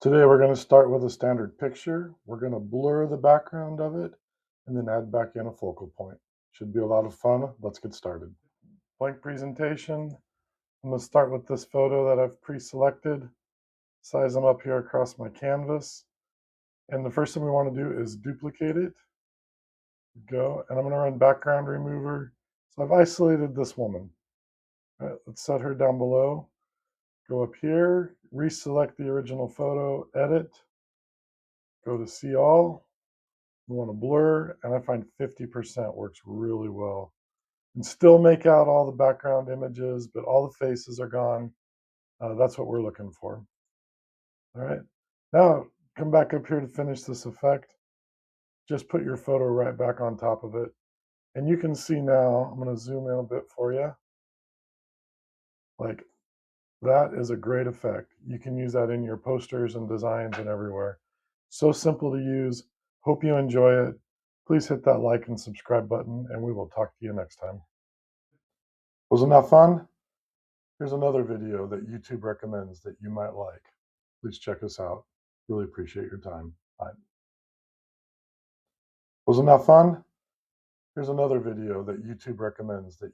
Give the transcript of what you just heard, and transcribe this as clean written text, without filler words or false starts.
Today we're going to start with a standard picture. We're going to blur the background of it and then add back in a focal point. Should be a lot of fun. Let's get started. Blank presentation. I'm going to start with this photo that I've pre-selected. Size them up here across my canvas. And the first thing we want to do is duplicate it. Go, and I'm going to run background remover. So I've isolated this woman. All right, let's set her down below. Go up here, reselect the original photo, edit, go to see all. We want to blur, and I find 50% works really well. And still make out all the background images, but all the faces are gone. That's what we're looking for. All right, now come back up here to finish this effect. Just put your photo right back on top of it. And you can see now, I'm going to zoom in a bit for you. Like, that is a great effect. You can use that in your posters and designs and everywhere. So simple to use. Hope you enjoy it. Please hit that like and subscribe button, and we will talk to you next time. Wasn't that fun? Here's another video that YouTube recommends that you might like. Please check us out. Really appreciate your time. Bye. Wasn't that fun? Here's another video that YouTube recommends that you